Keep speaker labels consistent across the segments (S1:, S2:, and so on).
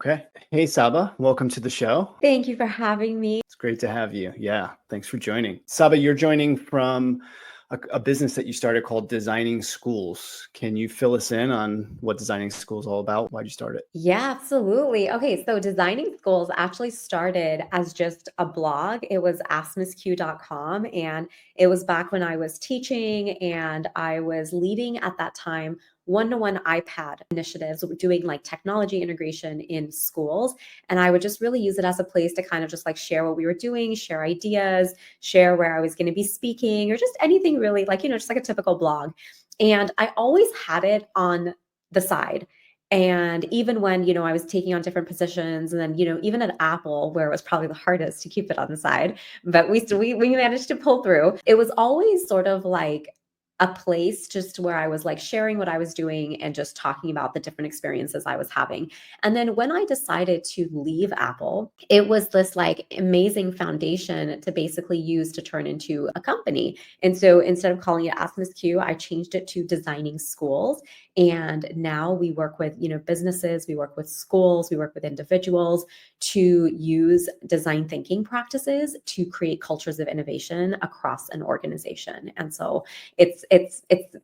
S1: Okay. Hey, Saba, welcome to the show.
S2: Thank you for having me.
S1: It's great to have you. Yeah, thanks for joining. Saba, you're joining from a business that you started called Designing Schools. Can you fill us in on what Designing Schools is all about? Why'd you start it?
S2: Yeah, absolutely. Okay, so Designing Schools actually started as just a blog. It was askmissq.com, and it was back when I was teaching and I was leading at that time one-to-one iPad initiatives, doing like technology integration in schools. And I would just really use it as a place to kind of just like share what we were doing, share ideas, share where I was going to be speaking, or just anything really like, just like a typical blog. And I always had it on the side. And even when, I was taking on different positions and then, even at Apple, where it was probably the hardest to keep it on the side, but we managed to pull through. It was always sort of like a place just where I was like sharing what I was doing and just talking about the different experiences I was having. And then when I decided to leave Apple, it was this like amazing foundation to basically use to turn into a company. And so instead of calling it Ask Miss Q, I changed it to Designing Schools. And now we work with, businesses, we work with schools, we work with individuals to use design thinking practices to create cultures of innovation across an organization. And so it's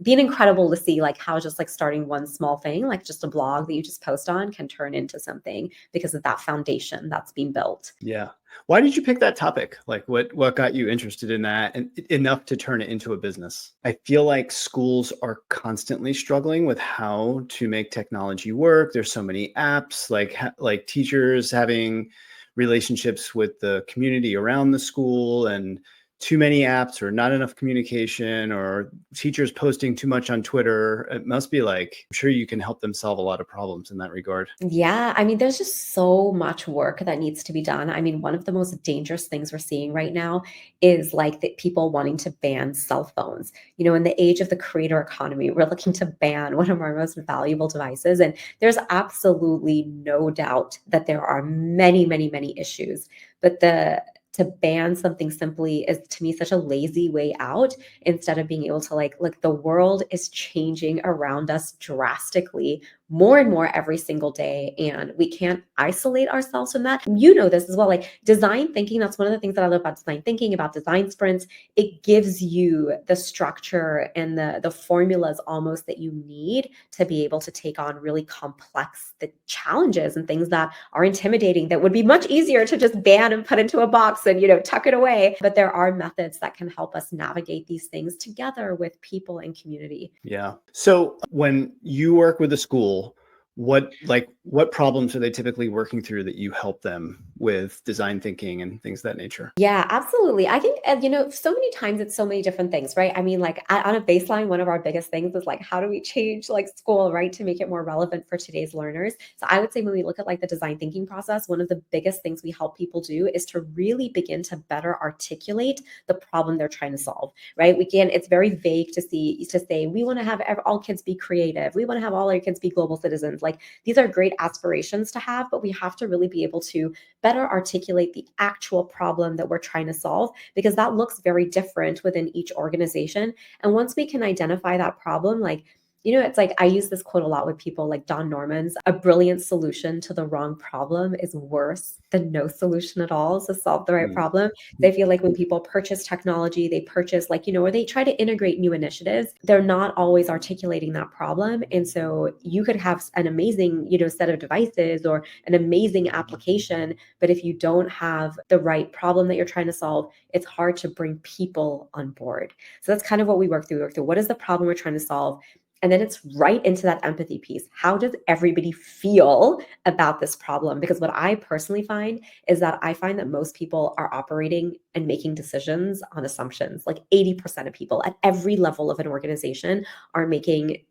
S2: been incredible to see like how just like starting one small thing, like just a blog that you just post on, can turn into something because of that foundation that's been built.
S1: Yeah. Why did you pick that topic? Like what got you interested in that and enough to turn it into a business? I feel like schools are constantly struggling with how to make technology work. There's so many apps, like teachers having relationships with the community around the school, and too many apps or not enough communication, or teachers posting too much on Twitter. It must be like, I'm sure you can help them solve a lot of problems in that regard.
S2: Yeah, I mean, there's just so much work that needs to be done. I mean, one of the most dangerous things we're seeing right now is like the people wanting to ban cell phones. In the age of the creator economy, we're looking to ban one of our most valuable devices. And there's absolutely no doubt that there are many, many, many issues. But the to ban something simply is to me such a lazy way out, instead of being able to like, look, the world is changing around us drastically more and more every single day, and we can't isolate ourselves from that. You know this as well, like design thinking. That's one of the things that I love about design thinking, about design sprints. It gives you the structure and the formulas almost that you need to be able to take on really complex the challenges and things that are intimidating, that would be much easier to just ban and put into a box and tuck it away. But there are methods that can help us navigate these things together with people and community.
S1: Yeah. So when you work with a school, what problems are they typically working through that you help them with design thinking and things of that nature?
S2: Yeah, absolutely. I think, so many times it's so many different things, right? I mean, like on a baseline, one of our biggest things is like, how do we change like school, right, to make it more relevant for today's learners? So I would say when we look at like the design thinking process, one of the biggest things we help people do is to really begin to better articulate the problem they're trying to solve, right? It's very vague to say, we want to have all kids be creative. We want to have all our kids be global citizens. Like these are great aspirations to have, but we have to really be able to better articulate the actual problem that we're trying to solve, because that looks very different within each organization. And once we can identify that problem, like, it's like I use this quote a lot with people, like Don Norman's, a brilliant solution to the wrong problem is worse than no solution at all to solve the right
S1: Mm.
S2: problem. They feel like when people purchase technology, they purchase like, or they try to integrate new initiatives, they're not always articulating that problem. And so you could have an amazing, set of devices or an amazing application, but if you don't have the right problem that you're trying to solve, it's hard to bring people on board. So that's kind of what we work through. What is the problem we're trying to solve? And then it's right into that empathy piece. How does everybody feel about this problem? Because what I personally find is that I find that most people are operating and making decisions on assumptions. Like 80% of people at every level of an organization are making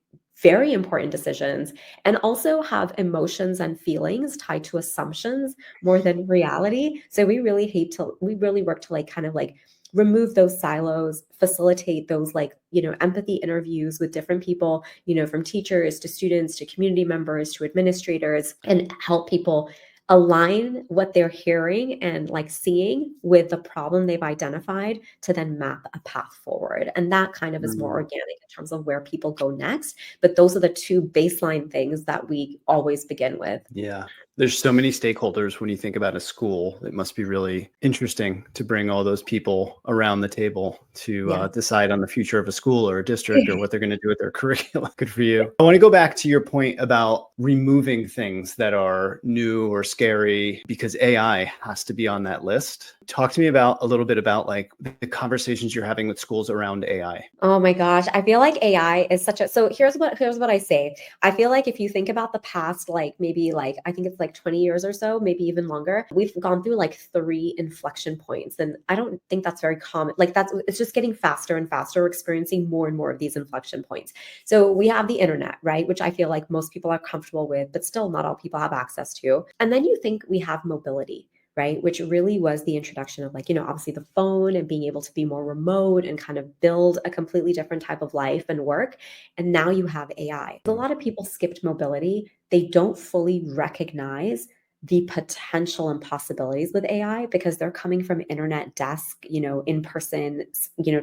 S2: very important decisions and also have emotions and feelings tied to assumptions more than reality. So we really work to like kind of like remove those silos, facilitate those like, empathy interviews with different people, from teachers to students to community members to administrators, and help people align what they're hearing and like seeing with the problem they've identified to then map a path forward. And that kind of is more
S1: Mm.
S2: organic in terms of where people go next. But those are the two baseline things that we always begin with.
S1: Yeah. There's so many stakeholders when you think about a school. It must be really interesting to bring all those people around the table to
S2: Yeah.
S1: decide on the future of a school or a district or what they're going to do with their curriculum. Good for you. I want to go back to your point about removing things that are new or scary because AI has to be on that list. Talk to me about a little bit about like the conversations you're having with schools around AI.
S2: Oh my gosh, I feel like AI is such a so here's what I say. I feel like if you think about the past, like maybe like I think it's like 20 years or so, maybe even longer, we've gone through like three inflection points. And I don't think that's very common. Like that's it's just getting faster and faster. We're experiencing more and more of these inflection points. So we have the internet, right? Which I feel like most people are comfortable with, but still not all people have access to. And then you think we have mobility, right? Which really was the introduction of like, obviously the phone and being able to be more remote and kind of build a completely different type of life and work. And now you have AI. A lot of people skipped mobility. They don't fully recognize the potential and possibilities with AI because they're coming from internet desk, in person,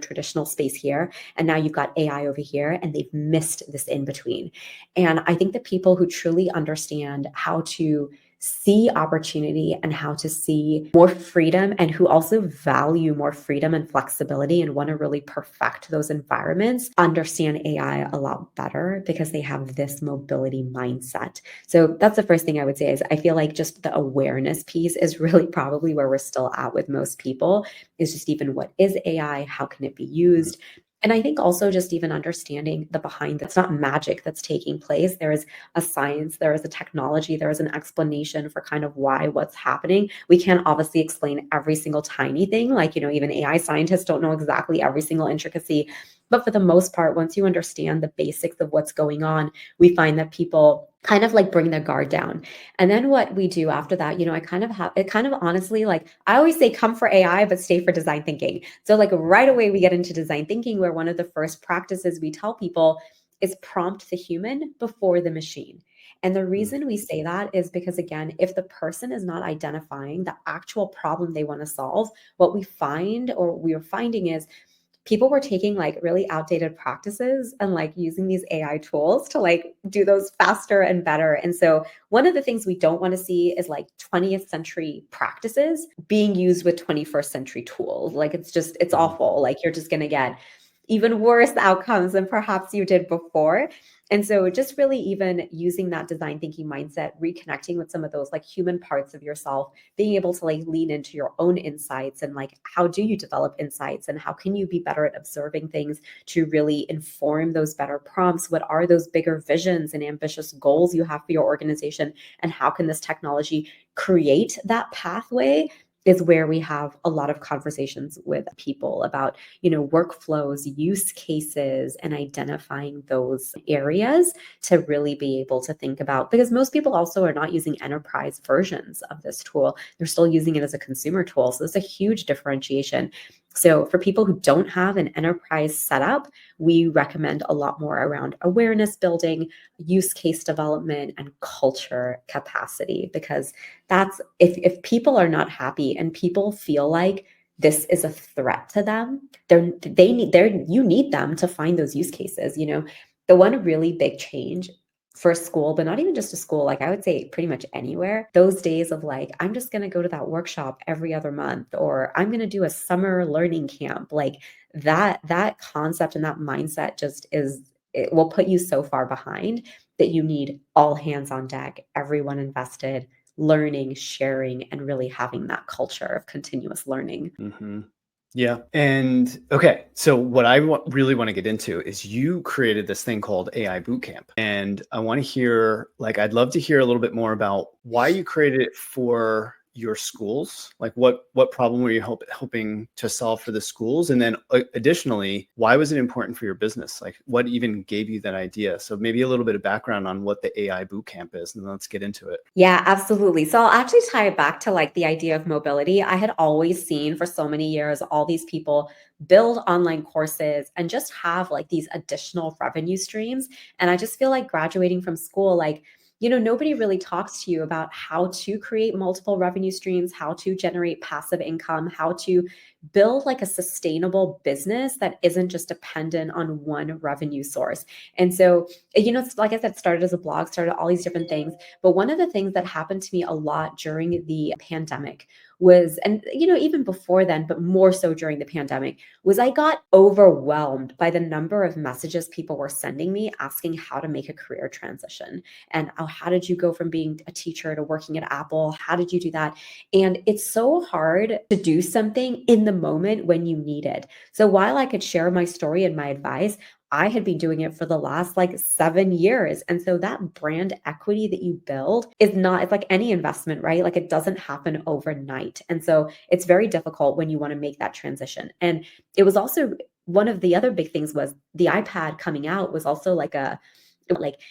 S2: traditional space here. And now you've got AI over here and they've missed this in between. And I think that people who truly understand how to see opportunity and how to see more freedom and who also value more freedom and flexibility and want to really perfect those environments understand AI a lot better because they have this mobility mindset. So that's the first thing I would say is I feel like just the awareness piece is really probably where we're still at with most people is just even what is AI? How can it be used? And I think also just even understanding the behind that's not magic that's taking place. There is a science, there is a technology, there is an explanation for kind of why what's happening. We can't obviously explain every single tiny thing. Like, even AI scientists don't know exactly every single intricacy. But for the most part, once you understand the basics of what's going on, we find that people kind of like bring their guard down. And then what we do after that, I kind of have it kind of honestly, like I always say, come for AI, but stay for design thinking. So like right away we get into design thinking where one of the first practices we tell people is prompt the human before the machine. And the reason we say that is because, again, if the person is not identifying the actual problem they want to solve, what we find or we are finding is people were taking like really outdated practices and like using these AI tools to like do those faster and better. And so one of the things we don't want to see is like 20th century practices being used with 21st century tools. Like it's awful. Like you're just going to get even worse outcomes than perhaps you did before. And so just really even using that design thinking mindset, reconnecting with some of those like human parts of yourself, being able to like lean into your own insights and like how do you develop insights and how can you be better at observing things to really inform those better prompts? What are those bigger visions and ambitious goals you have for your organization? And how can this technology create that pathway? Is where we have a lot of conversations with people about, workflows, use cases, and identifying those areas to really be able to think about, because most people also are not using enterprise versions of this tool. They're still using it as a consumer tool. So there's a huge differentiation. So for people who don't have an enterprise setup, we recommend a lot more around awareness building, use case development, and culture capacity, because that's if people are not happy and people feel like this is a threat to them, you need them to find those use cases. The one really big change for a school, but not even just a school, like I would say pretty much anywhere, those days of like, I'm just going to go to that workshop every other month, or I'm going to do a summer learning camp, like that concept and that mindset just it will put you so far behind that you need all hands on deck, everyone invested, learning, sharing, and really having that culture of continuous learning.
S1: Yeah. And okay, so what I really want to get into is you created this thing called AI Bootcamp. And I want to hear, like, I'd love to hear a little bit more about why you created it for your schools. Like what problem were you hoping to solve for the schools? And then additionally, why was it important for your business? Like what even gave you that idea? So maybe a little bit of background on what the AI Bootcamp is, and then let's get into it.
S2: Yeah, absolutely. So I'll actually tie it back to like the idea of mobility. I had always seen for so many years all these people build online courses and just have like these additional revenue streams. And I just feel like graduating from school, like nobody really talks to you about how to create multiple revenue streams, how to generate passive income, how to build like a sustainable business that isn't just dependent on one revenue source. And so, it's, like I said, started as a blog, started all these different things. But one of the things that happened to me a lot during the pandemic was, and even before then, but more so during the pandemic, was I got overwhelmed by the number of messages people were sending me asking how to make a career transition. And, oh, how did you go from being a teacher to working at Apple? How did you do that? And it's so hard to do something in the moment when you need it. So while I could share my story and my advice, I had been doing it for the last like 7 years. And so that brand equity that you build is not, it's like any investment, right? Like it doesn't happen overnight. And so it's very difficult when you want to make that transition. And it was also one of the other big things was the iPad coming out was also like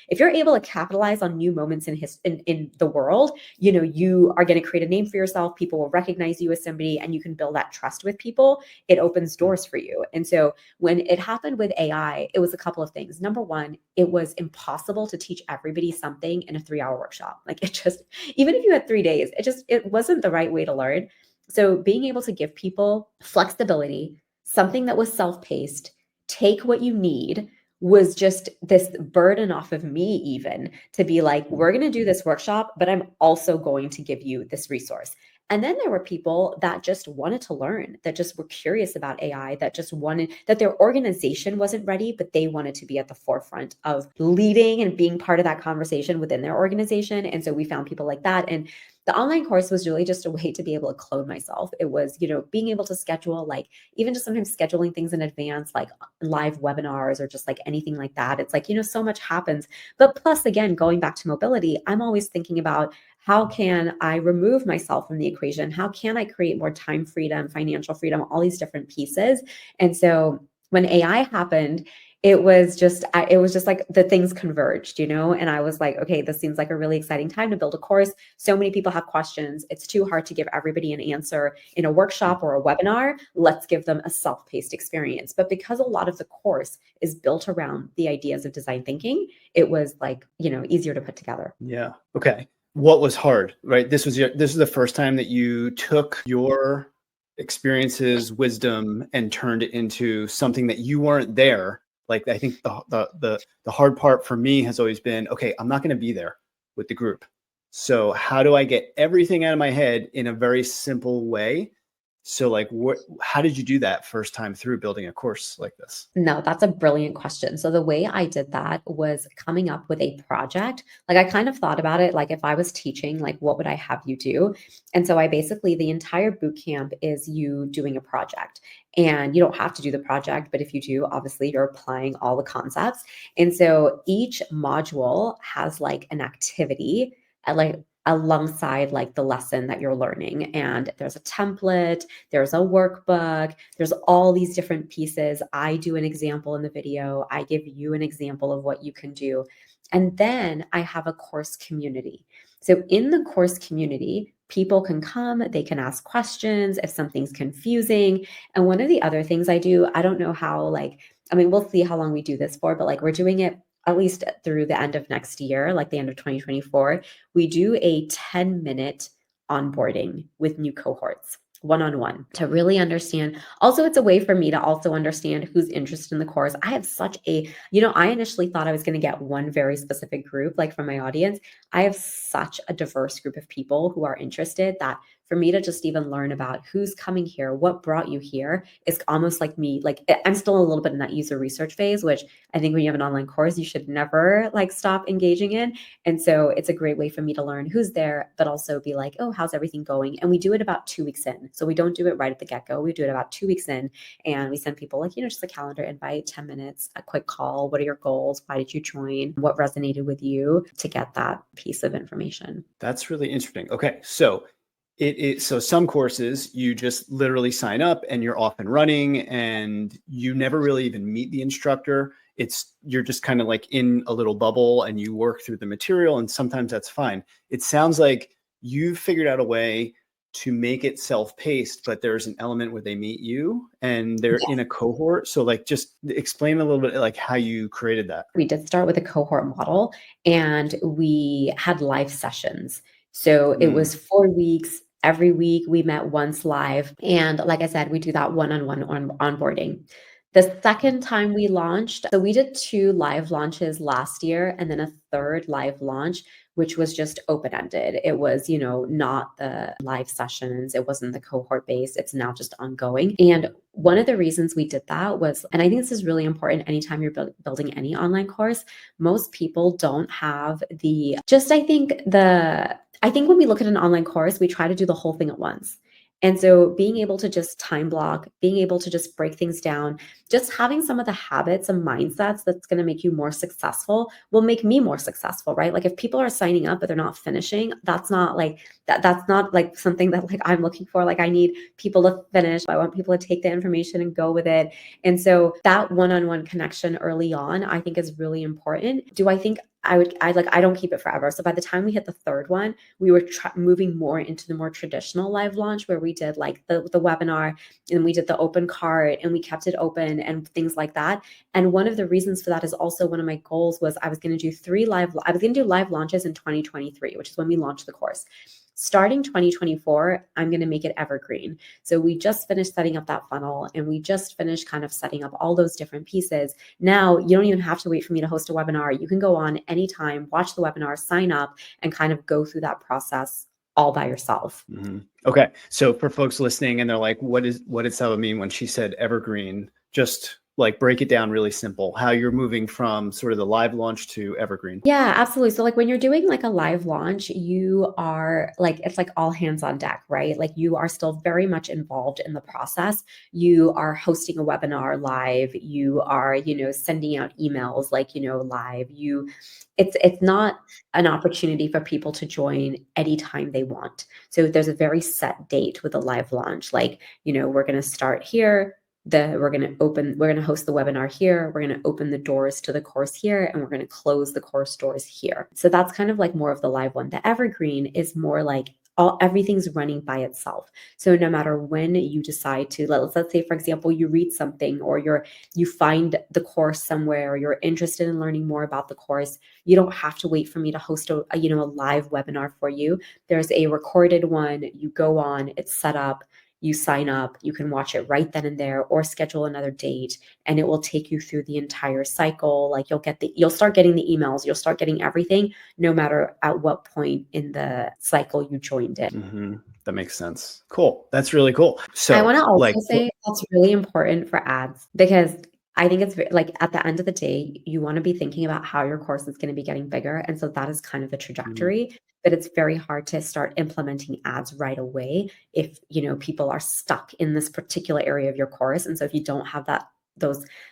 S2: if you're able to capitalize on new moments in the world, you are going to create a name for yourself. People will recognize you as somebody and you can build that trust with people. It opens doors for you. And so when it happened with AI, it was a couple of things. Number one, it was impossible to teach everybody something in a 3-hour workshop. Like it just, even if you had 3 days, it wasn't the right way to learn. So being able to give people flexibility, something that was self-paced, take what you need, was just this burden off of me, even to be like, we're going to do this workshop, but I'm also going to give you this resource. And then there were people that just wanted to learn, that just were curious about AI, that just wanted, that their organization wasn't ready, but they wanted to be at the forefront of leading and being part of that conversation within their organization. And so we found people like that. And the online course was really just a way to be able to clone myself. It was, being able to schedule, like even just sometimes scheduling things in advance, like live webinars or just like anything like that. It's like, so much happens. But plus, again, going back to mobility, I'm always thinking about how can I remove myself from the equation? How can I create more time freedom, financial freedom, all these different pieces? And so when AI happened, it was just like the things converged, and I was like, okay, this seems like a really exciting time to build a course. So many people have questions. It's too hard to give everybody an answer in a workshop or a webinar. Let's give them a self-paced experience. But because a lot of the course is built around the ideas of design thinking, it was like, easier to put together.
S1: Yeah. Okay. What was hard, right? This is the first time that you took your experiences, wisdom, and turned it into something that you weren't there. Like I think the hard part for me has always been, okay, I'm not going to be there with the group. So how do I get everything out of my head in a very simple way? So like how did you do that first time through building a course like this?
S2: No, that's a brilliant question. So the way I did that was coming up with a project. Like I kind of thought about it, like if I was teaching, like what would I have you do? And so I basically, the entire boot camp is you doing a project. And you don't have to do the project, but if you do, obviously you're applying all the concepts. And so each module has like an activity, like alongside like the lesson that you're learning. And there's a template, there's a workbook, there's all these different pieces. I do an example in the video. I give you an example of what you can do. And then I have a course community. So in the course community, people can come, they can ask questions if something's confusing. And one of the other things I do, I don't know how, like, I mean, we'll see how long we do this for, but like we're doing it at least through the end of next year, like the end of 2024. We do a 10-minute onboarding with new cohorts, one-on-one, to really understand. Also, it's a way for me to also understand who's interested in the course. I have such a, I initially thought I was going to get one very specific group, like from my audience. I have such a diverse group of people who are interested that for me to just even learn about who's coming here, what brought you here, is almost like me, like I'm still a little bit in that user research phase, which I think when you have an online course, you should never like stop engaging in. And so it's a great way for me to learn who's there, but also be like, oh, how's everything going? And we do it about 2 weeks in. So we don't do it right at the get-go. We do it about 2 weeks in, and we send people like, just a calendar invite, 10 minutes, a quick call. What are your goals? Why did you join? What resonated with you, to get that piece of information.
S1: That's really interesting. Okay. So so some courses you just literally sign up and you're off and running and you never really even meet the instructor. You're just kind of like in a little bubble and you work through the material, and sometimes that's fine. It sounds like you figured out a way to make it self-paced, but there's an element where they meet you and they're in a cohort. So like, just explain a little bit like how you created that.
S2: We did start with a cohort model and we had live sessions. So it was 4 weeks. Every week we met once live. And like I said, we do that one-on-one onboarding. The second time we launched, so we did 2 live launches last year and then a third live launch, which was just open-ended. It was, not the live sessions. It wasn't the cohort based. It's now just ongoing. And one of the reasons we did that was, and I think this is really important anytime you're building any online course, most people don't have I think when we look at an online course, we try to do the whole thing at once. And so being able to just time block, being able to just break things down, just having some of the habits and mindsets that's going to make you more successful will make me more successful, right? Like if people are signing up but they're not finishing, that's not like that's not like something that like I'm looking for. Like I need people to finish. I want people to take the information and go with it. And so that one-on-one connection early on, I think is really important. Do I think I don't keep it forever. So by the time we hit the third one, we were moving more into the more traditional live launch where we did like the webinar and we did the open cart and we kept it open and things like that. And one of the reasons for that is also one of my goals was I was going to do live launches in 2023, which is when we launched the course. Starting 2024, I'm going to make it evergreen. So we just finished setting up that funnel and we just finished kind of setting up all those different pieces. Now you don't even have to wait for me to host a webinar. You can go on anytime, watch the webinar, sign up, and kind of go through that process all by yourself.
S1: Okay. So for folks listening and they're like, what did Sabba mean when she said evergreen? Just like break it down really simple, how you're moving from sort of the live launch to evergreen.
S2: Yeah, absolutely. So like when you're doing like a live launch, you are like, it's like all hands on deck, right? Like you are still very much involved in the process. You are hosting a webinar live. You are, sending out emails like, live. It's not an opportunity for people to join anytime they want. So there's a very set date with a live launch. Like, we're going to start here. We're going to host the webinar here. We're going to open the doors to the course here, and we're going to close the course doors here. So that's kind of like more of the live one. The evergreen is more like everything's running by itself. So no matter when you decide to, let's say, for example, you read something or you find the course somewhere, or you're interested in learning more about the course, you don't have to wait for me to host a live webinar for you. There's a recorded one. You go on, it's set up. You sign up, you can watch it right then and there or schedule another date, and it will take you through the entire cycle. Like you'll start getting the emails, you'll start getting everything no matter at what point in the cycle you joined in.
S1: That makes sense. Cool. That's really cool. So
S2: I want to also say that's really important for ads because I think it's like at the end of the day, you want to be thinking about how your course is going to be getting bigger. And so that is kind of the trajectory, but it's very hard to start implementing ads right away if, people are stuck in this particular area of your course. And so if you don't have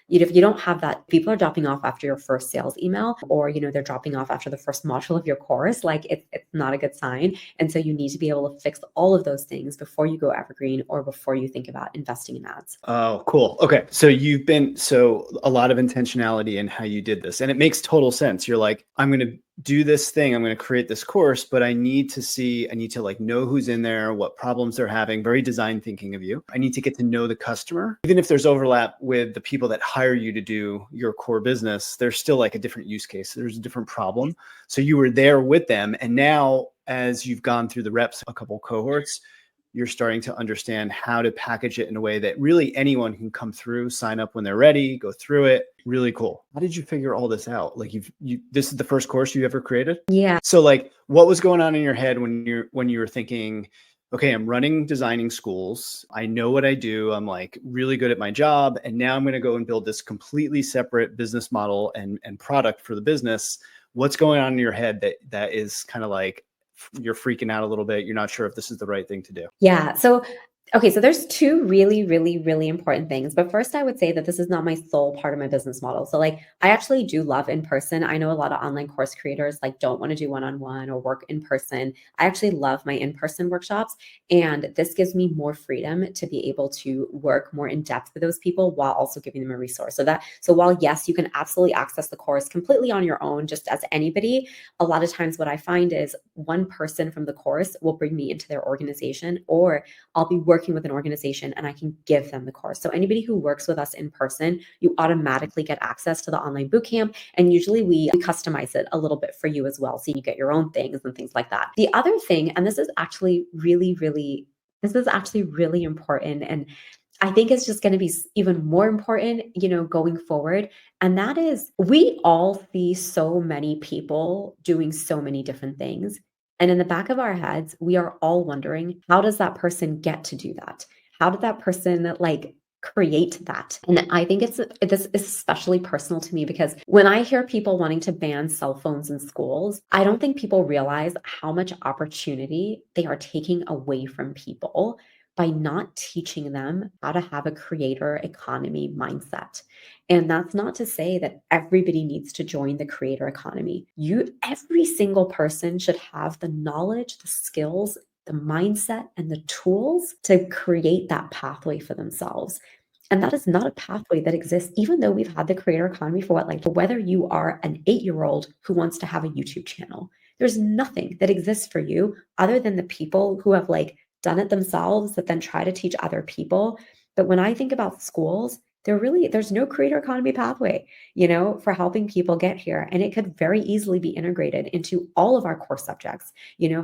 S2: if you don't have that, people are dropping off after your first sales email, or, they're dropping off after the first module of your course, like it's not a good sign. And so you need to be able to fix all of those things before you go evergreen or before you think about investing in ads.
S1: Oh, cool. Okay. So a lot of intentionality in how you did this, and it makes total sense. You're like, I'm going to do this thing. I'm going to create this course, but I need to like know who's in there, what problems they're having. Very design thinking of you. I need to get to know the customer. Even if there's overlap with the people that hire you to do your core business, there's still like a different use case. There's a different problem. So you were there with them. And now as you've gone through the reps, a couple cohorts, you're starting to understand how to package it in a way that really anyone can come through, sign up when they're ready, go through it. Really cool. How did you figure all this out? Like this is the first course you ever created?
S2: Yeah.
S1: So like, what was going on in your head when you were thinking, okay, I'm running designing schools. I know what I do. I'm like really good at my job. And now I'm going to go and build this completely separate business model and product for the business. What's going on in your head that is kind of like, you're freaking out a little bit. You're not sure if this is the right thing to do.
S2: Yeah. So Okay, so there's two really, really, really important things. But first, I would say that this is not my sole part of my business model. So, like, I actually do love in person. I know a lot of online course creators like don't want to do one-on-one or work in person. I actually love my in-person workshops, and this gives me more freedom to be able to work more in depth with those people while also giving them a resource. So while yes, you can absolutely access the course completely on your own, just as anybody, a lot of times what I find is one person from the course will bring me into their organization, or I'll be working with an organization and I can give them the course. So anybody who works with us in person, you automatically get access to the online bootcamp. And usually we customize it a little bit for you as well. So you get your own things and things like that. The other thing, and this is actually really important. And I think it's just going to be even more important, going forward. And that is, we all see so many people doing so many different things. And in the back of our heads, we are all wondering, how does that person get to do that? How did that person like create that? And I think this is especially personal to me because when I hear people wanting to ban cell phones in schools, I don't think people realize how much opportunity they are taking away from people by not teaching them how to have a creator economy mindset. And that's not to say that everybody needs to join the creator economy. Every single person should have the knowledge, the skills, the mindset, and the tools to create that pathway for themselves. And that is not a pathway that exists, even though we've had the creator economy for what, like, whether you are an 8-year-old who wants to have a YouTube channel, there's nothing that exists for you other than the people who have like done it themselves that then try to teach other people. But when I think about schools, there's no creator economy pathway, for helping people get here. And it could very easily be integrated into all of our core subjects,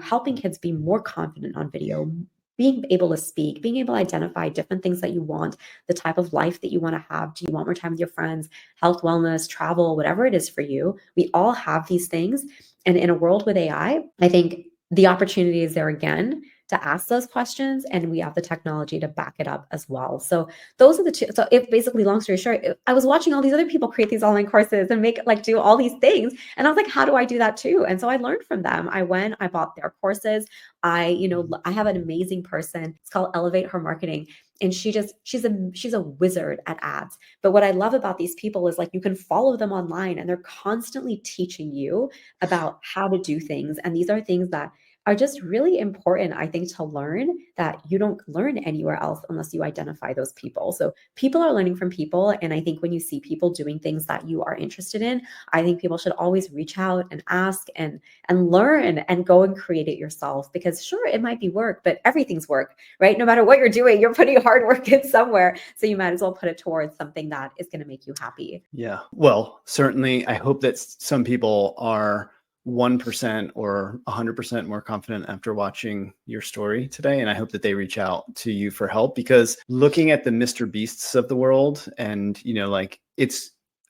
S2: helping kids be more confident on video, being able to speak, being able to identify different things that you want, the type of life that you want to have. Do you want more time with your friends, health, wellness, travel, whatever it is for you? We all have these things. And in a world with I think the opportunity is there again to ask those questions, and we have the technology to back it up as well. So those are the two. So if basically, long story short, I was watching all these other people create these online courses and do all these things, and I was like, how do I do that too? And so I learned from them. I bought their courses. I have an amazing person. It's called Elevate Her Marketing, and she's a wizard at ads. But what I love about these people is like you can follow them online, and they're constantly teaching you about how to do things. And these are things that are just really important, I think, to learn that you don't learn anywhere else unless you identify those people. So people are learning from people. And I think when you see people doing things that you are interested in, I think people should always reach out and ask and learn and go and create it yourself. Because sure, it might be work, but everything's work, right? No matter what you're doing, you're putting hard work in somewhere. So you might as well put it towards something that is going to make you happy.
S1: Yeah. Well, certainly, I hope that some people are 1% or 100% more confident after watching your story today. And I hope that they reach out to you for help, because looking at the Mr. Beasts of the world and,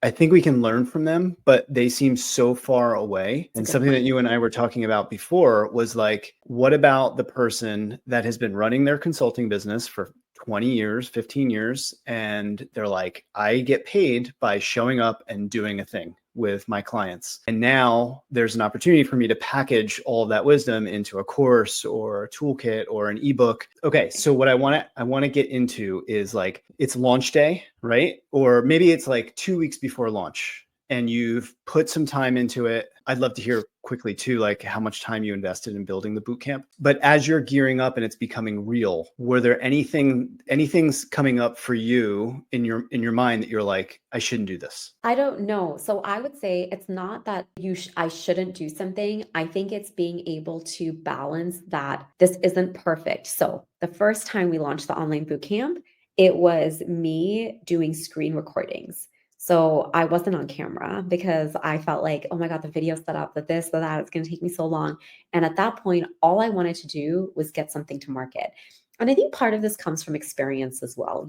S1: I think we can learn from them, but they seem so far away. And something that you and I were talking about before was like, what about the person that has been running their consulting business for 20 years, 15 years, and they're like, I get paid by showing up and doing a thing with my clients. And now there's an opportunity for me to package all of that wisdom into a course or a toolkit or an ebook. Okay, so what I want to get into is like, it's launch day, right? Or maybe it's like 2 weeks before launch and you've put some time into it. I'd love to hear quickly too, like how much time you invested in building the bootcamp. But as you're gearing up and it's becoming real, were there anything's coming up for you in your mind that you're like, I shouldn't do this?
S2: I don't know. So I would say it's not that I shouldn't do something. I think it's being able to balance that this isn't perfect. So the first time we launched the online bootcamp, it was me doing screen recordings. So I wasn't on camera because I felt like, oh my God, the video set up, that this, that, it's going to take me so long. And at that point, all I wanted to do was get something to market. And I think part of this comes from experience as well.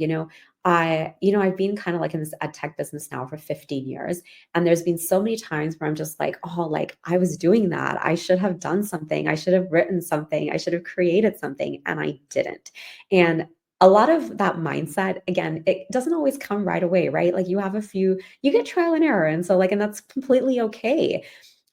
S2: I've been kind of like in this ed tech business now for 15 years. And there's been so many times where I'm just like, oh, like I was doing that. I should have done something. I should have written something. I should have created something. And I didn't. And a lot of that mindset, again, it doesn't always come right away, right? Like you get trial and error. And so and that's completely okay.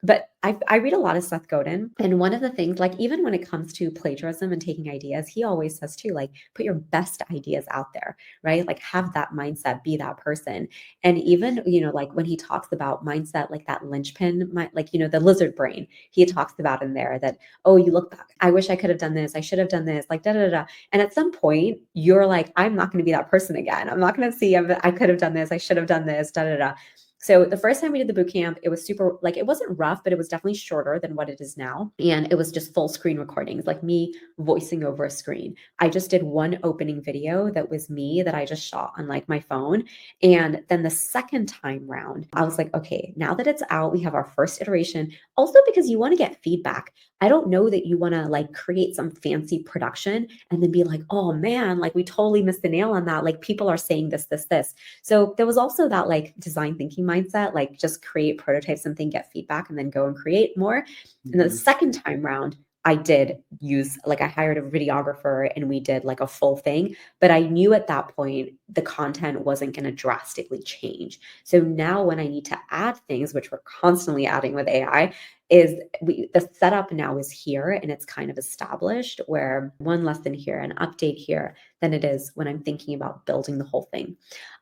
S2: But I read a lot of Seth Godin. And one of the things, like, even when it comes to plagiarism and taking ideas, he always says too, like, put your best ideas out there, right? Like, have that mindset, be that person. And even, like when he talks about mindset, like that linchpin, like, the lizard brain, he talks about in there that, oh, you look back, I wish I could have done this. I should have done this, like, da da da. And at some point, you're like, I'm not going to be that person again. I'm not going to see, I could have done this. I should have done this, da da da. So the first time we did the boot camp, it was super, like, it wasn't rough, but it was definitely shorter than what it is now. And it was just full screen recordings, like me voicing over a screen. I just did one opening video that was me that I just shot on like my phone. And then the second time round, I was like, okay, now that it's out, we have our first iteration. Also, because you want to get feedback. I don't know that you want to like create some fancy production and then be like, oh man, like we totally missed the nail on that. Like people are saying this, this, this. So there was also that like design thinking mindset, like just create, prototype something, get feedback, and then go and create more. And the second time round, I did use, like, I hired a videographer and we did like a full thing, but I knew at that point the content wasn't going to drastically change. So now when I need to add things, which we're constantly adding with AI, is the setup now is here and it's kind of established, where one lesson here, an update here, than it is when I'm thinking about building the whole thing.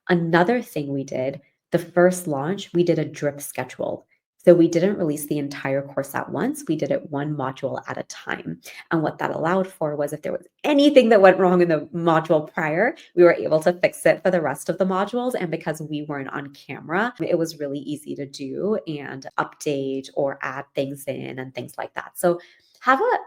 S2: Another thing we did, the first launch, we did a drip schedule. So we didn't release the entire course at once. We did it one module at a time. And what that allowed for was if there was anything that went wrong in the module prior, we were able to fix it for the rest of the modules. And because we weren't on camera, it was really easy to do and update or add things in and things like that. So have a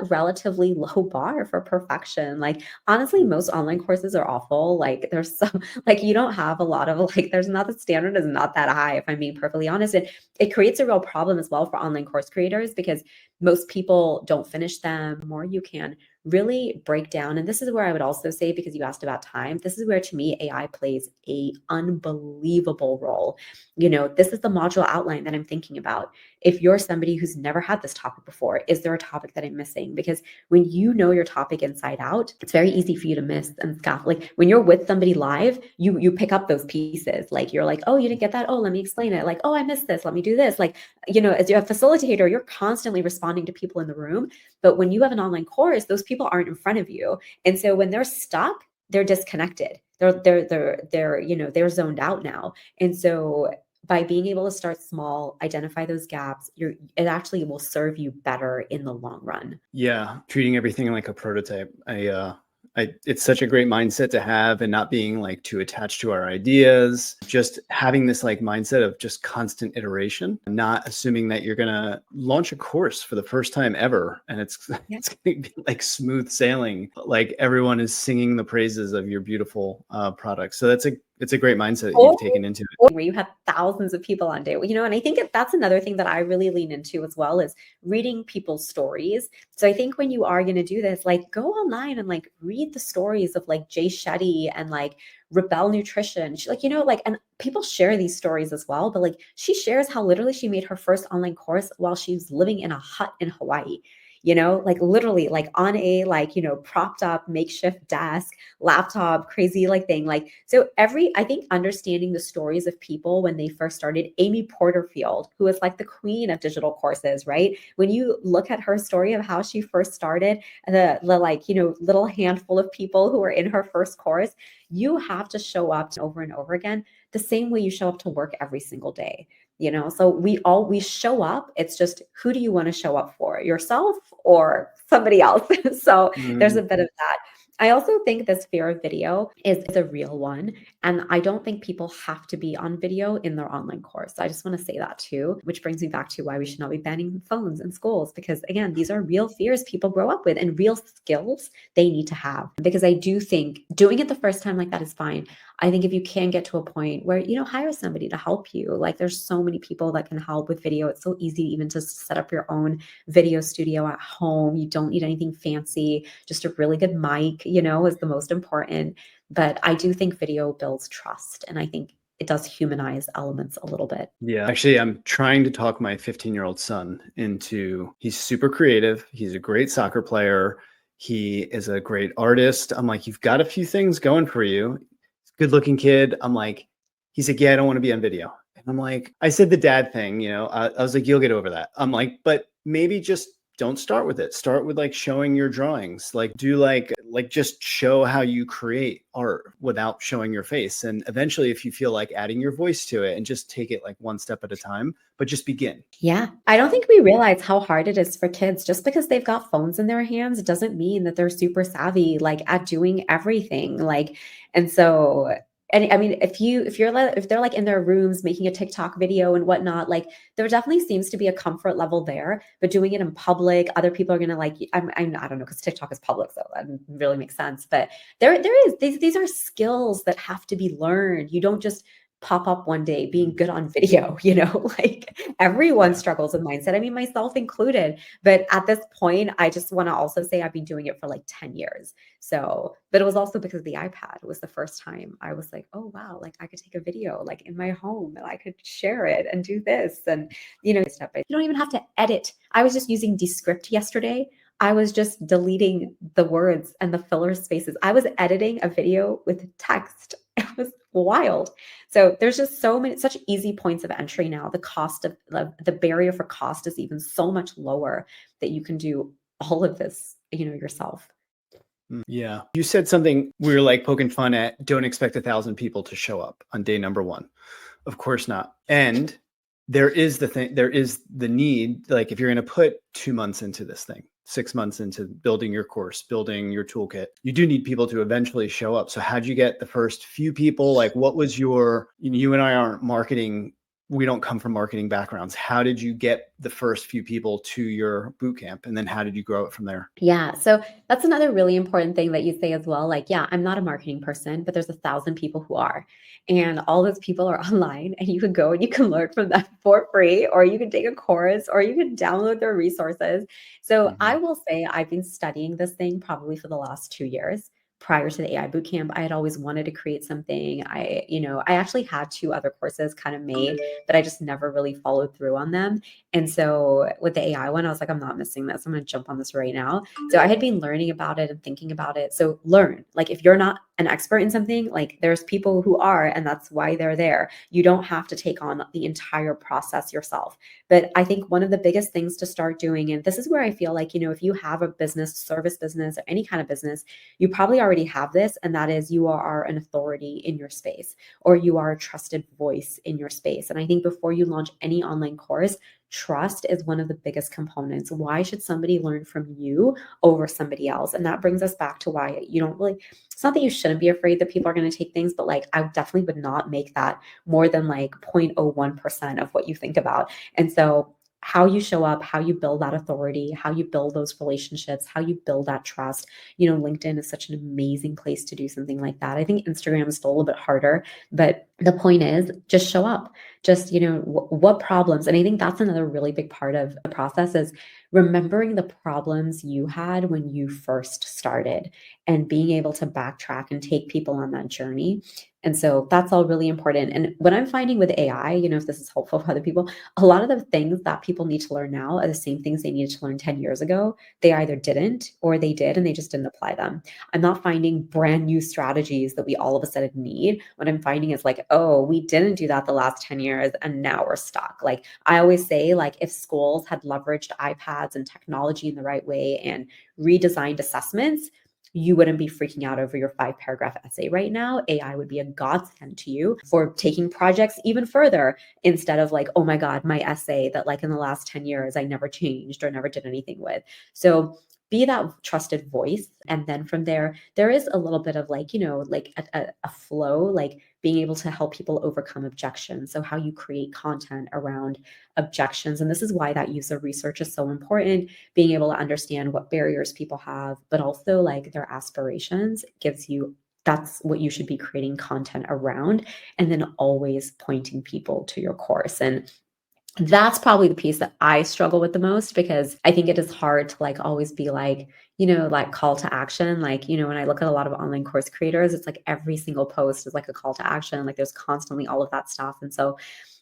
S2: relatively low bar for perfection. Like, honestly, most online courses are awful. Like, there's some, like, you don't have a lot of, like, there's not, the standard is not that high, if I'm being perfectly honest. And it creates a real problem as well for online course creators, because most people don't finish them. More you can really break down. And this is where I would also say, because you asked about time, this is where to me AI plays a unbelievable role. This is the module outline that I'm thinking about. If you're somebody who's never had this topic before, is there a topic that I'm missing? Because when you know your topic inside out, it's very easy for you to miss and stuff. Like when you're with somebody live, you pick up those pieces. Like you're like, oh, you didn't get that. Oh, let me explain it. Like, oh, I missed this. Let me do this. Like, as you're a facilitator, you're constantly responding to people in the room. But when you have an online course, those people aren't in front of you. And so when they're stuck, they're disconnected. They're zoned out now. And so by being able to start small, identify those gaps, it actually will serve you better in the long run.
S1: Yeah, treating everything like a prototype. It's such a great mindset to have, and not being like too attached to our ideas. Just having this like mindset of just constant iteration, not assuming that you're gonna launch a course for the first time ever and it's it's gonna be like smooth sailing, like everyone is singing the praises of your beautiful product. So it's a great mindset that you've taken into it.
S2: Where you have thousands of people on day, and I think that's another thing that I really lean into as well, is reading people's stories. So I think when you are going to do this, like, go online and like read the stories of like Jay Shetty and like Rebel Nutrition. She, like, and people share these stories as well, but like she shares how literally she made her first online course while she was living in a hut in Hawaii. Like literally like on a like, propped up makeshift desk, laptop, crazy like thing. Like, so I think understanding the stories of people when they first started, Amy Porterfield, who is like the queen of digital courses, right? When you look at her story of how she first started, the like, little handful of people who were in her first course, you have to show up over and over again, the same way you show up to work every single day. So we show up. It's just, who do you want to show up for, yourself or somebody else? So there's a bit of that. I also think this fear of video is a real one. And I don't think people have to be on video in their online course. I just want to say that too, which brings me back to why we should not be banning phones in schools. Because again, these are real fears people grow up with and real skills they need to have. Because I do think doing it the first time like that is fine. I think if you can get to a point where, hire somebody to help you, like there's so many people that can help with video. It's so easy even to set up your own video studio at home. You don't need anything fancy, just a really good mic, is the most important. But I do think video builds trust. And I think it does humanize elements a little bit.
S1: Yeah, actually, I'm trying to talk my 15-year-old son into, he's super creative. He's a great soccer player. He is a great artist. I'm like, you've got a few things going for you. Good looking kid. I'm like, he's like, yeah, I don't want to be on video. And I'm like, I said the dad thing, I was like, you'll get over that. I'm like, but maybe just don't start with it. Start with like showing your drawings. Like do like just show how you create art without showing your face. And eventually if you feel like adding your voice to it, and just take it like one step at a time, but just begin.
S2: Yeah. I don't think we realize how hard it is for kids. Just because they've got phones in their hands doesn't mean that they're super savvy, like at doing everything. And so, and I mean, if they're like in their rooms making a TikTok video and whatnot, like there definitely seems to be a comfort level there. But doing it in public, other people are gonna like. I don't know, because TikTok is public, so that really makes sense. But there is these are skills that have to be learned. You don't just pop up one day being good on video, like everyone
S1: Yeah.
S2: struggles with mindset. I mean, myself included. But at this point, I just want to also say I've been doing it for like 10 years. So, but it was also because the iPad was the first time I was like, oh, wow, like I could take a video like in my home and I could share it and do this. And, step by, you don't even have to edit. I was just using Descript yesterday. I was just deleting the words and the filler spaces. I was editing a video with text. It was wild. So there's just such easy points of entry now. The cost of the barrier for cost is even so much lower that you can do all of this, yourself.
S1: Yeah. You said something we were like poking fun at. Don't expect 1,000 people to show up on day number one. Of course not. And there is the need, like if you're going to put 2 months into this thing, 6 months into building your course, building your toolkit, you do need people to eventually show up. So how'd you get the first few people? Like what was you and I aren't marketing. We don't come from marketing backgrounds. How did you get the first few people to your boot camp? And then how did you grow it from there?
S2: Yeah. So that's another really important thing that you say as well. Like, yeah, I'm not a marketing person, but there's 1,000 people who are. And all those people are online, and you can go and you can learn from them for free, or you can take a course, or you can download their resources. So I
S1: Mhm.
S2: will say I've been studying this thing probably for the last 2 years. Prior to the AI bootcamp, I had always wanted to create something. I actually had two other courses kind of made, but I just never really followed through on them. And so with the AI one, I was like, I'm not missing this. I'm going to jump on this right now. So I had been learning about it and thinking about it. So learn. Like if you're not an expert in something, like there's people who are, and that's why they're there. You don't have to take on the entire process yourself. But I think one of the biggest things to start doing, and this is where I feel like, if you have a business, service business, or any kind of business, you probably already have this, and that is you are an authority in your space, or you are a trusted voice in your space. And I think before you launch any online course, trust is one of the biggest components. Why should somebody learn from you over somebody else? And that brings us back to why you don't really, it's not that you shouldn't be afraid that people are going to take things, but like I definitely would not make that more than like 0.01% of what you think about. And so how you show up, how you build that authority, how you build those relationships, how you build that trust. LinkedIn is such an amazing place to do something like that. I think Instagram is still a little bit harder, but the point is just show up. Just, what problems, and I think that's another really big part of the process is remembering the problems you had when you first started and being able to backtrack and take people on that journey. And so that's all really important. And what I'm finding with AI, if this is helpful for other people, a lot of the things that people need to learn now are the same things they needed to learn 10 years ago. They either didn't or they did and they just didn't apply them. I'm not finding brand new strategies that we all of a sudden need. What I'm finding is like, oh, we didn't do that the last 10 years and now we're stuck. Like I always say, like if schools had leveraged iPads and technology in the right way and redesigned assessments, you wouldn't be freaking out over your 5 paragraph essay right now. AI would be a godsend to you for taking projects even further instead of like, oh my God, my essay that like in the last 10 years I never changed or never did anything with. So be that trusted voice. And then from there is a little bit of like, like a flow, like being able to help people overcome objections. So how you create content around objections. And this is why that user research is so important, being able to understand what barriers people have, but also like their aspirations gives you, that's what you should be creating content around, and then always pointing people to your course. And that's probably the piece that I struggle with the most, because I think it is hard to like always be like, like call to action. Like, when I look at a lot of online course creators, it's like every single post is like a call to action. Like there's constantly all of that stuff. And so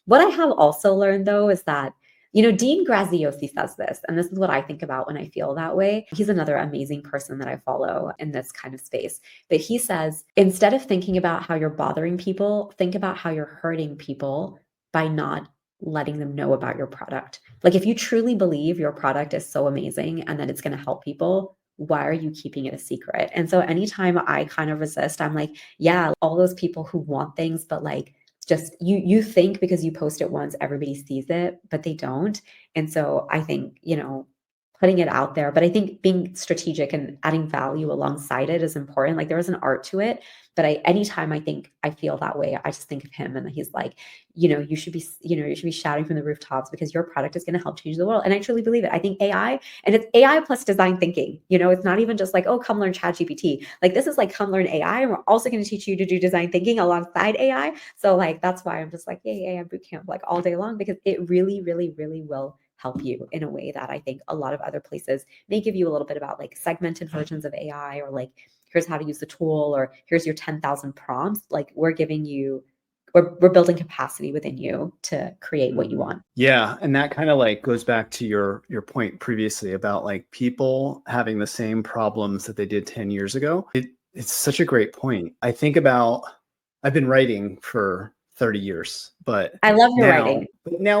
S2: what I have also learned though is that, Dean Graziosi says this, and this is what I think about when I feel that way. He's another amazing person that I follow in this kind of space. But he says, instead of thinking about how you're bothering people, think about how you're hurting people by not letting them know about your product. Like if you truly believe your product is so amazing and that it's going to help people, why are you keeping it a secret? And so anytime I kind of resist, I'm like, yeah, all those people who want things, but like just you think because you post it once, everybody sees it, but they don't. And so I think, putting it out there, but I think being strategic and adding value alongside it is important. Like there is an art to it, but anytime I think I feel that way, I just think of him and he's like, you should be shouting from the rooftops because your product is going to help change the world. And I truly believe it. I think AI, and it's AI plus design thinking. It's not even just like, oh, come learn ChatGPT. Like this is like, come learn AI. And we're also going to teach you to do design thinking alongside AI. So like, that's why I'm just like, yay, AI bootcamp like all day long, because it really, really, really will help you in a way that I think a lot of other places may give you a little bit about like segmented versions of AI, or like, here's how to use the tool, or here's your 10,000 prompts. Like we're giving you, we're building capacity within you to create what you want.
S1: Yeah, and that kind of like goes back to your point previously about like people having the same problems that they did 10 years ago. It's such a great point. I think about, I've been writing for 30 years, but
S2: I love your
S1: now
S2: writing.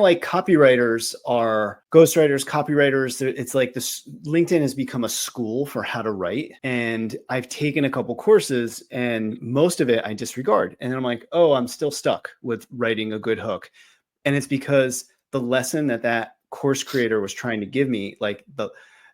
S1: like copywriters are ghostwriters, copywriters. It's like this, LinkedIn has become a school for how to write. And I've taken a couple courses and most of it I disregard. And then I'm like, oh, I'm still stuck with writing a good hook. And it's because the lesson that course creator was trying to give me, like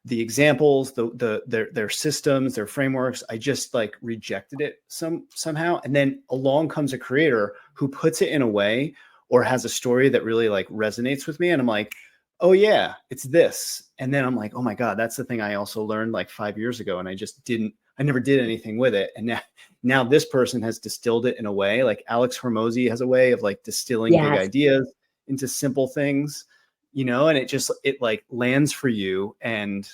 S1: the examples, their systems, their frameworks, I just like rejected it somehow. And then along comes a creator who puts it in a way or has a story that really like resonates with me. And I'm like, oh yeah, it's this. And then I'm like, oh my God, that's the thing I also learned like 5 years ago. And I never did anything with it. And now this person has distilled it in a way, like Alex Hormozy has a way of like distilling big
S2: Yes.
S1: ideas into simple things, and it like lands for you. And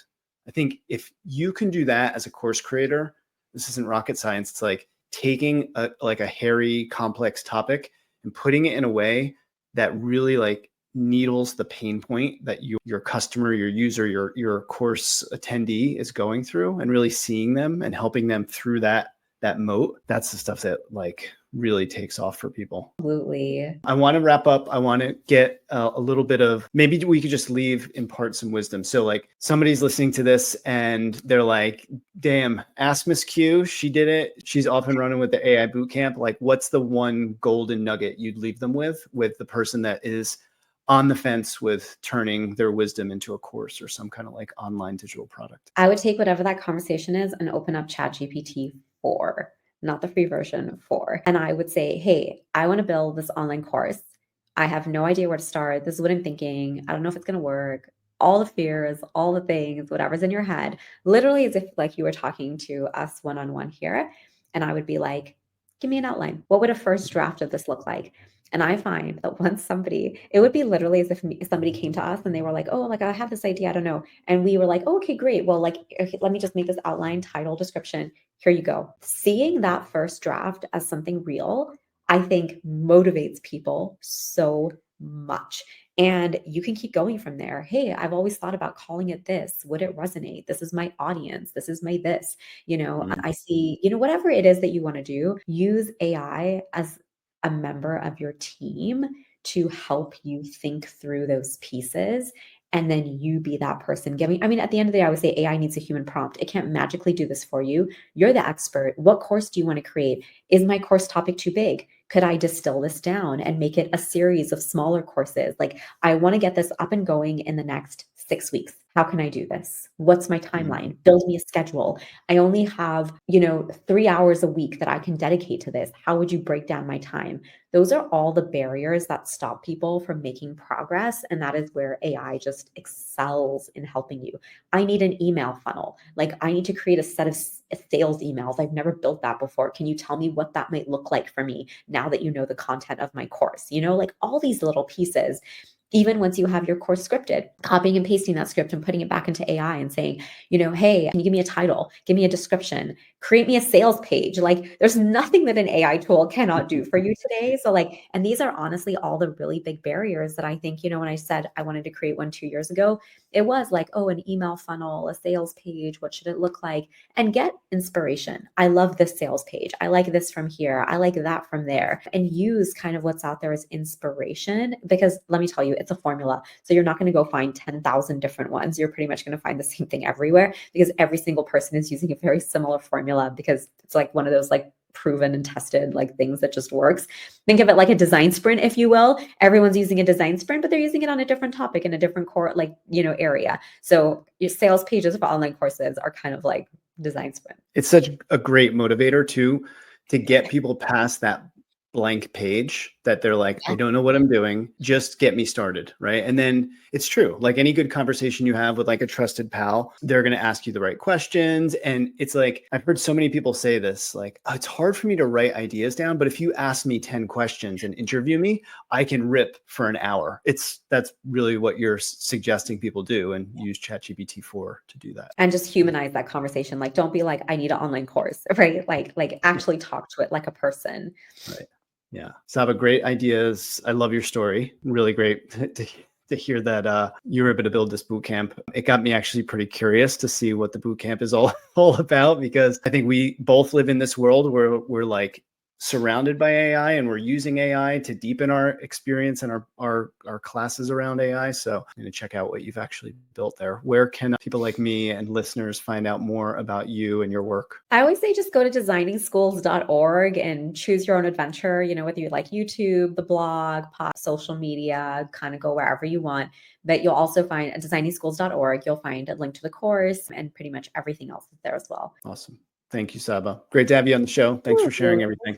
S1: I think if you can do that as a course creator, this isn't rocket science. It's like taking a hairy, complex topic and putting it in a way that really like needles the pain point that your customer, your user, your course attendee is going through, and really seeing them and helping them through that moat. That's the stuff that like really takes off for people.
S2: Absolutely.
S1: I want to wrap up. I want to get a little bit of, maybe we could just impart some wisdom. So like somebody's listening to this and they're like, damn, ask Miss Q, she did it. She's off and running with the AI bootcamp. Like what's the one golden nugget you'd leave them with the person that is on the fence with turning their wisdom into a course or some kind of like online digital product?
S2: I would take whatever that conversation is and open up ChatGPT 4, not the free version, 4. And I would say, hey, I want to build this online course. I have no idea where to start. This is what I'm thinking. I don't know if it's going to work. All the fears, all the things, whatever's in your head, literally as if like you were talking to us one on one here. And I would be like, give me an outline. What would a first draft of this look like? And I find that once it would be literally as if somebody came to us and they were like, oh, like I have this idea, I don't know. And we were like, oh, okay, great. Well, like, okay, let me just make this outline, title, description. Here you go. Seeing that first draft as something real, I think motivates people so much. And you can keep going from there. Hey, I've always thought about calling it this. Would it resonate? This is my audience. This is my this. I see, whatever it is that you want to do, use AI as a member of your team to help you think through those pieces. And then you be that person giving. I mean, at the end of the day, I would say AI needs a human prompt. It can't magically do this for you. You're the expert. What course do you want to create? Is my course topic too big? Could I distill this down and make it a series of smaller courses? Like, I want to get this up and going in the next 6 weeks. How can I do this? What's my timeline? Build me a schedule. I only have, 3 hours a week that I can dedicate to this. How would you break down my time? Those are all the barriers that stop people from making progress. And that is where AI just excels in helping you. I need an email funnel. Like I need to create a set of sales emails. I've never built that before. Can you tell me what that might look like for me now that you know the content of my course? Like all these little pieces. Even once you have your course scripted, copying and pasting that script and putting it back into AI and saying, hey, can you give me a title? Give me a description, create me a sales page. Like there's nothing that an AI tool cannot do for you today. So like, and these are honestly all the really big barriers that I think, when I said I wanted to create one 2 years ago, It was like, oh, an email funnel, a sales page, what should it look like? And get inspiration. I love this sales page. I like this from here. I like that from there. And use kind of what's out there as inspiration, because let me tell you, it's a formula. So you're not going to go find 10,000 different ones. You're pretty much going to find the same thing everywhere, because every single person is using a very similar formula, because it's like one of those like proven and tested like things that just works. Think of it like a design sprint, if you will. Everyone's using a design sprint, but they're using it on a different topic in a different core, like, area. So your sales pages for online courses are kind of like design sprint.
S1: It's such a great motivator too, to get people past that blank page that they're like, I
S2: Yeah.
S1: don't know what I'm doing. Just get me started. Right. And then it's true. Like any good conversation you have with like a trusted pal, they're going to ask you the right questions. And it's like, I've heard so many people say this, like, oh, it's hard for me to write ideas down, but if you ask me 10 questions and interview me, I can rip for an hour. That's really what you're suggesting people do, and use ChatGPT 4 to do that.
S2: And just humanize that conversation. Like, don't be like, I need an online course, right? Like actually talk to it like a person.
S1: Right. Yeah. Sabba, great ideas. I love your story. Really great to hear that you were able to build this boot camp. It got me actually pretty curious to see what the boot camp is all about, because I think we both live in this world where we're like surrounded by AI, and we're using AI to deepen our experience and our classes around AI. So I'm going to check out what you've actually built there. Where can people like me and listeners find out more about you and your work?
S2: I always say just go to designingschools.org and choose your own adventure, whether you like YouTube, the blog, social media, kind of go wherever you want. But you'll also find at designingschools.org, you'll find a link to the course, and pretty much everything else is there as well.
S1: Awesome. Thank you, Sabba. Great to have you on the show. Thanks for sharing everything.